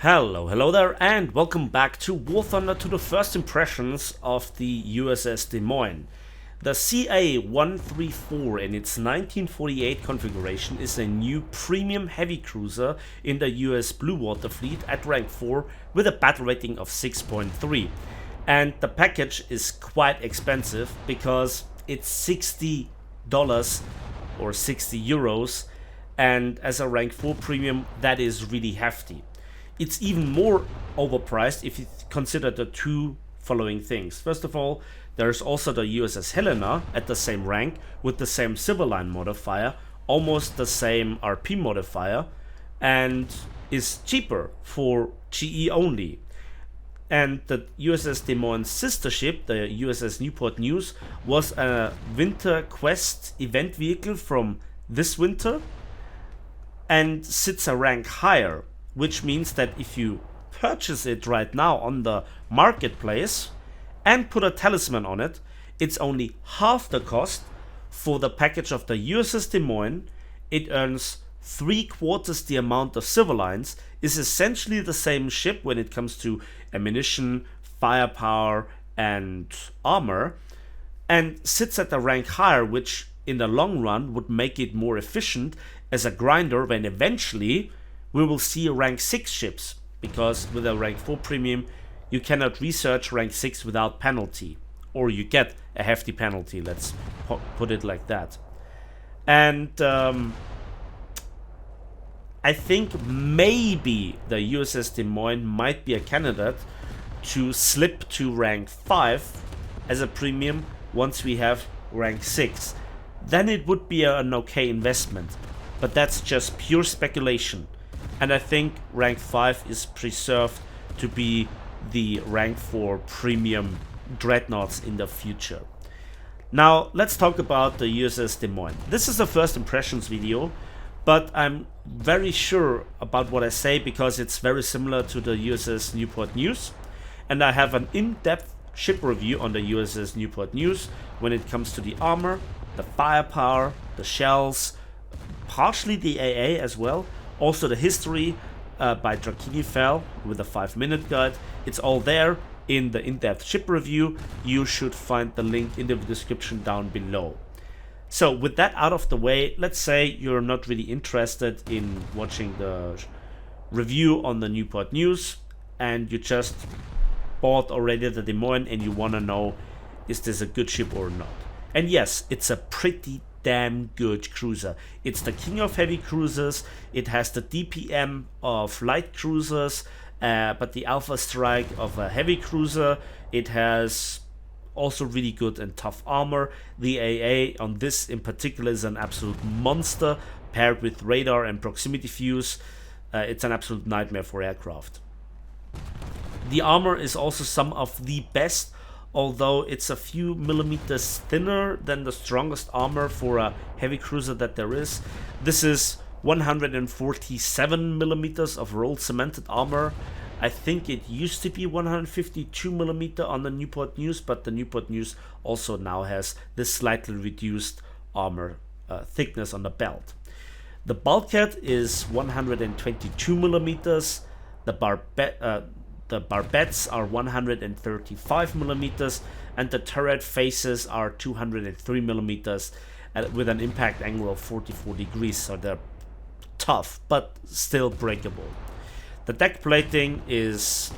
Hello there, and welcome back to War Thunder, to the first impressions of the USS Des Moines. The CA-134 in its 1948 configuration is a new premium heavy cruiser in the US Blue Water Fleet at rank 4 with a battle rating of 6.3. And the package is quite expensive because it's $60 or 60 euros, and as a rank 4 premium that is really hefty. It's even more overpriced if you consider the two following things. First of all, there's also the USS Helena at the same rank with the same Silverline modifier, almost the same RP modifier, and is cheaper for GE only. And the USS Des Moines sister ship, the USS Newport News, was a Winter Quest event vehicle from this winter and sits a rank higher, which means that if you purchase it right now on the marketplace and put a talisman on it, it's only half the cost for the package of the USS Des Moines. It earns 3/4 the amount of Silverlines, is essentially the same ship when it comes to ammunition, firepower, and armor, and sits at a rank higher, which in the long run would make it more efficient as a grinder when eventually we will see rank 6 ships, because with a rank 4 premium you cannot research rank 6 without penalty, or you get a hefty penalty, let's put it like that. And I think maybe the USS Des Moines might be a candidate to slip to rank 5 as a premium once we have rank 6. Then it would be an okay investment, but that's just pure speculation. And I think rank 5 is preserved to be the rank 4 premium dreadnoughts in the future. Now let's talk about the USS Des Moines. This is the first impressions video, but I'm very sure about what I say because it's very similar to the USS Newport News. And I have an in-depth ship review on the USS Newport News when it comes to the armor, the firepower, the shells, partially the AA as well. Also the history by Drakini Fell with a 5-minute guide. It's all there in the in-depth ship review. You should find the link in the description down below. So with that out of the way, let's say you're not really interested in watching the review on the Newport News and you just bought already the Des Moines and you want to know, is this a good ship or not? And yes, it's a pretty damn good cruiser. It's the king of heavy cruisers. It has the DPM of light cruisers, but the alpha strike of a heavy cruiser. It has also really good and tough armor. The AA on this in particular is an absolute monster, paired with radar and proximity fuse. It's an absolute nightmare for aircraft. The armor is also some of the best, although it's a few millimeters thinner than the strongest armor for a heavy cruiser that there is. This is 147 millimeters of rolled cemented armor. I think it used to be 152 millimeter on the Newport News, but the Newport News also now has this slightly reduced armor thickness on the belt. The bulkhead is 122 millimeters. The barbettes are 135 millimeters, and the turret faces are 203 millimeters with an impact angle of 44 degrees, so they're tough but still breakable. The deck plating is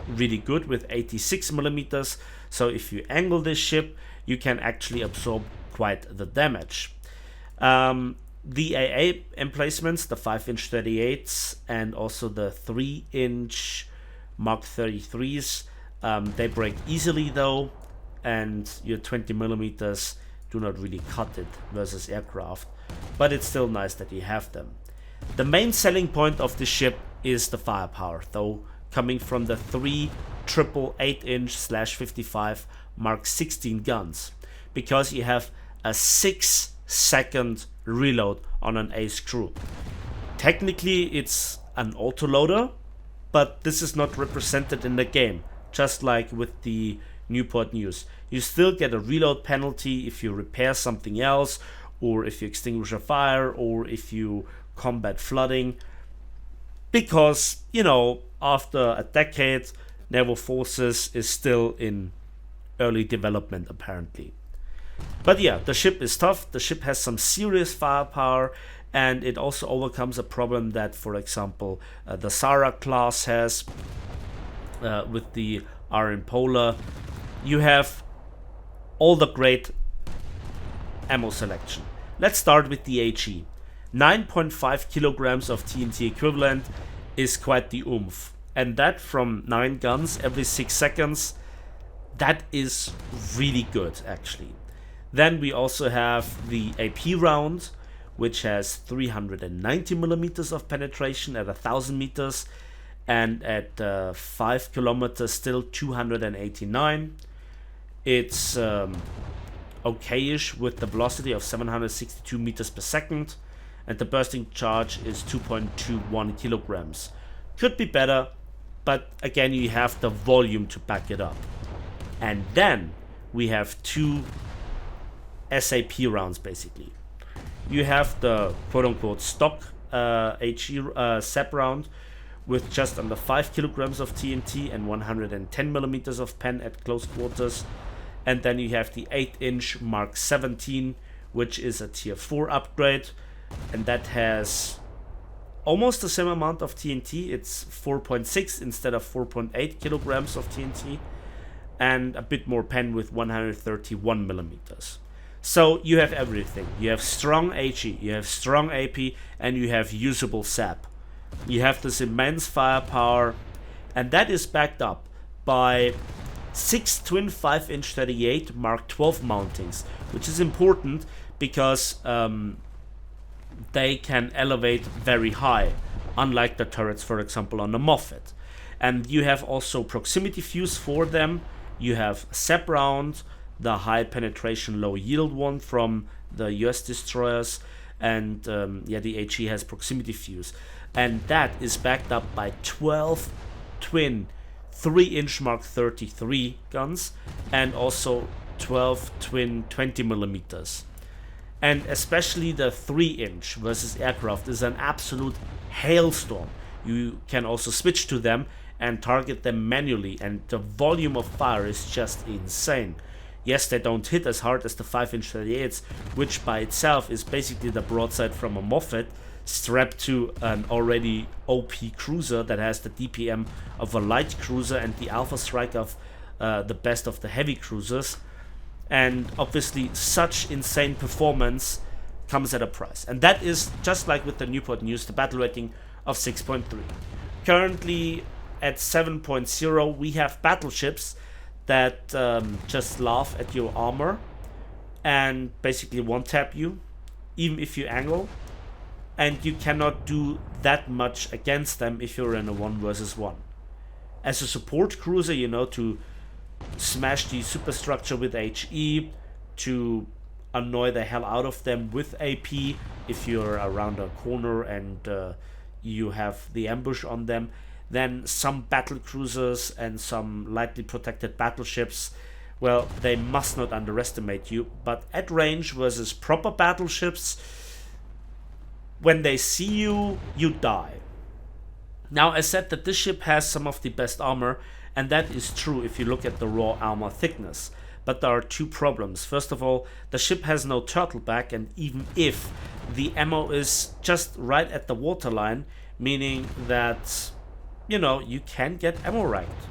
really good with 86 millimeters, so if you angle this ship you can actually absorb quite the damage. The AA emplacements, the 5-inch 38s and also the 3-inch Mark 33s, they break easily though, and your 20 millimeters do not really cut it versus aircraft, but it's still nice that you have them. The main selling point of this ship is the firepower though, coming from the 3 triple 8-inch/55 Mark 16 guns, because you have a 6-second reload on an ace crew. Technically it's an autoloader, but this is not represented in the game, just like with the Newport News. You still get a reload penalty if you repair something else, or if you extinguish a fire, or if you combat flooding, because, you know, after a decade, naval forces is still in early development apparently. But yeah, the ship is tough, the ship has some serious firepower, and it also overcomes a problem that, for example, the Sarah class has with the RM Polar. You have all the great ammo selection. Let's start with the HE. 9.5 kilograms of TNT equivalent is quite the oomph. And that from 9 guns every 6 seconds, that is really good actually. Then we also have the AP round, which has 390 millimeters of penetration at 1000 meters, and at 5 kilometers still 289. It's okayish with the velocity of 762 meters per second, and the bursting charge is 2.21 kilograms. Could be better, but again, you have the volume to back it up. And then we have 2 SAP rounds basically. You have the quote-unquote stock HE SAP round with just under 5 kilograms of TNT and 110 millimeters of pen at close quarters. And then you have the 8-inch Mark 17, which is a tier 4 upgrade, and that has almost the same amount of TNT. It's 4.6 instead of 4.8 kilograms of TNT, and a bit more pen with 131 millimeters. So you have everything. You have strong HE, you have strong AP, and you have usable SAP. You have this immense firepower, and that is backed up by 6 twin 5-inch 38 Mark 12 mountings, which is important because they can elevate very high, unlike the turrets, for example, on the Moffat. And you have also proximity fuse for them. You have SAP round, the high penetration, low yield one from the US destroyers, and the HE has proximity fuse, and that is backed up by 12 twin 3-inch Mark 33 guns and also 12 twin 20 millimeters. And especially the 3-inch versus aircraft is an absolute hailstorm. You can also switch to them and target them manually, and the volume of fire is just insane. Yes, they don't hit as hard as the 5-inch 38s, which by itself is basically the broadside from a Moffat strapped to an already OP cruiser that has the DPM of a light cruiser and the alpha strike of the best of the heavy cruisers. And obviously such insane performance comes at a price. And that is, just like with the Newport News, the battle rating of 6.3. Currently at 7.0 we have battleships that just laugh at your armor and basically one-tap you, even if you angle. And you cannot do that much against them if you're in a 1 versus 1. As a support cruiser, you know, to smash the superstructure with HE, to annoy the hell out of them with AP if you're around a corner and you have the ambush on them. Then some battle cruisers and some lightly protected battleships, well, they must not underestimate you. But at range versus proper battleships, when they see you, you die. Now, I said that this ship has some of the best armor, and that is true if you look at the raw armor thickness. But there are 2 problems. First of all, the ship has no turtleback, and even if the ammo is just right at the waterline, meaning that, you know, you can get ammo ranked.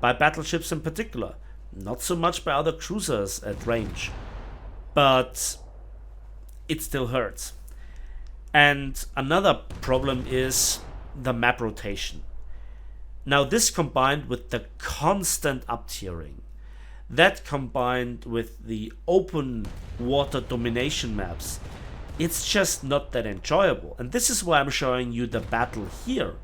By battleships in particular. Not so much by other cruisers at range. But it still hurts. And another problem is the map rotation. Now this combined with the constant up-tiering, that combined with the open water domination maps, it's just not that enjoyable. And this is why I'm showing you the battle here.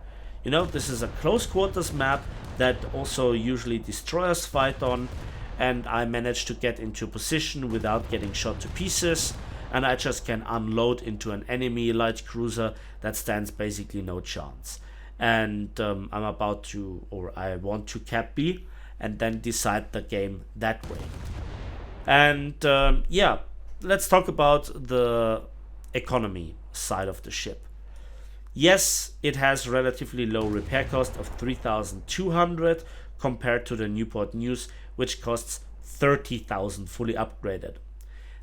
You know, this is a close quarters map that also usually destroyers fight on, and I managed to get into position without getting shot to pieces. And I just can unload into an enemy light cruiser that stands basically no chance. And I'm about to, or I want to cap B and then decide the game that way. And let's talk about the economy side of the ship. Yes, it has relatively low repair cost of 3,200 compared to the Newport News, which costs 30,000 fully upgraded.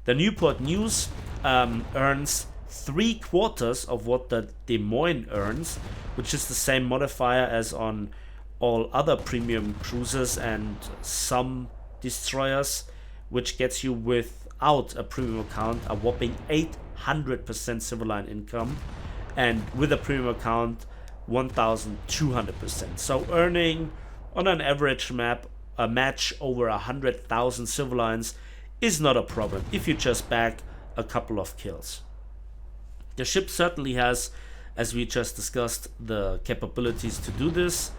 The Newport News earns 3/4 of what the Des Moines earns, which is the same modifier as on all other premium cruisers and some destroyers, which gets you without a premium account a whopping 800% civil line income, and with a premium account 1200%. So earning on an average map a match over 100,000 civil lines is not a problem if you just bag a couple of kills. The ship certainly has, as we just discussed, the capabilities to do this,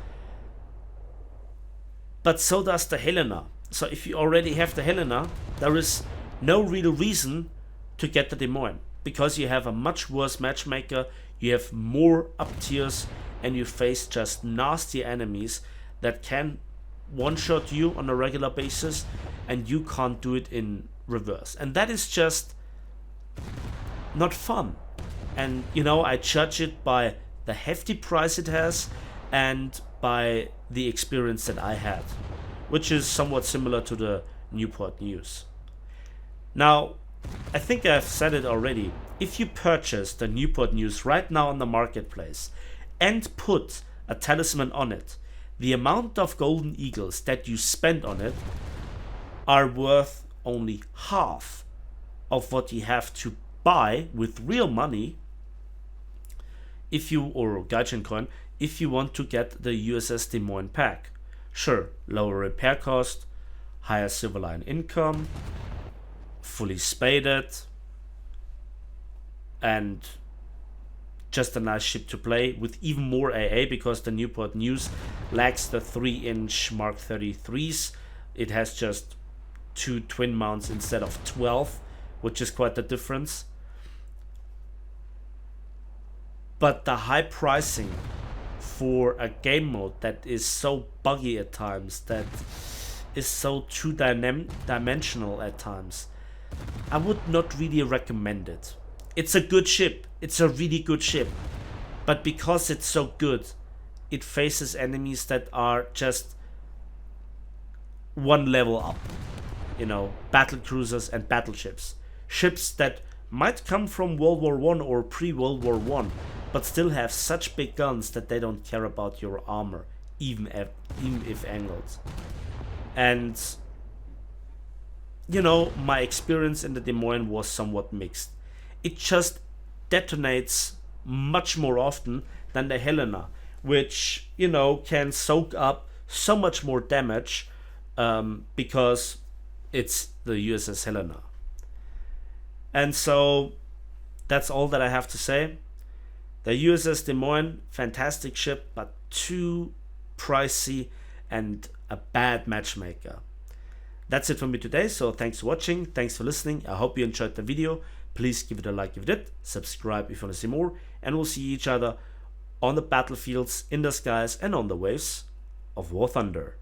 but so does the Helena. So if you already have the Helena, there is no real reason to get the Des Moines, because you have a much worse matchmaker, you have more up tiers, and you face just nasty enemies that can one-shot you on a regular basis, and you can't do it in reverse. And that is just not fun. And you know, I judge it by the hefty price it has and by the experience that I had, which is somewhat similar to the Newport News. Now, I think I've said it already. If you purchase the Newport News right now on the marketplace and put a talisman on it, the amount of golden eagles that you spend on it are worth only half of what you have to buy with real money if you, or Gaijin coin, if you want to get the USS Des Moines pack. Sure, lower repair cost, higher civil line income, fully spaded, and just a nice ship to play with even more AA, because the Newport News lacks the 3-inch Mark 33s. It has just 2 twin mounts instead of 12, which is quite the difference. But the high pricing for a game mode that is so buggy at times, that is so two-dimensional at times, I would not really recommend it. It's a good ship, it's a really good ship, but because it's so good, it faces enemies that are just one level up. You know, battle cruisers and battleships. Ships that might come from World War I or pre-World War I, but still have such big guns that they don't care about your armor, even if angled. And you know, my experience in the Des Moines was somewhat mixed. It just detonates much more often than the Helena, which, you know, can soak up so much more damage because it's the USS Helena. And so that's all that I have to say. The USS Des Moines, fantastic ship, but too pricey and a bad matchmaker. That's it for me today, so thanks for watching, thanks for listening, I hope you enjoyed the video. Please give it a like if you did, subscribe if you want to see more, and we'll see each other on the battlefields, in the skies, and on the waves of War Thunder.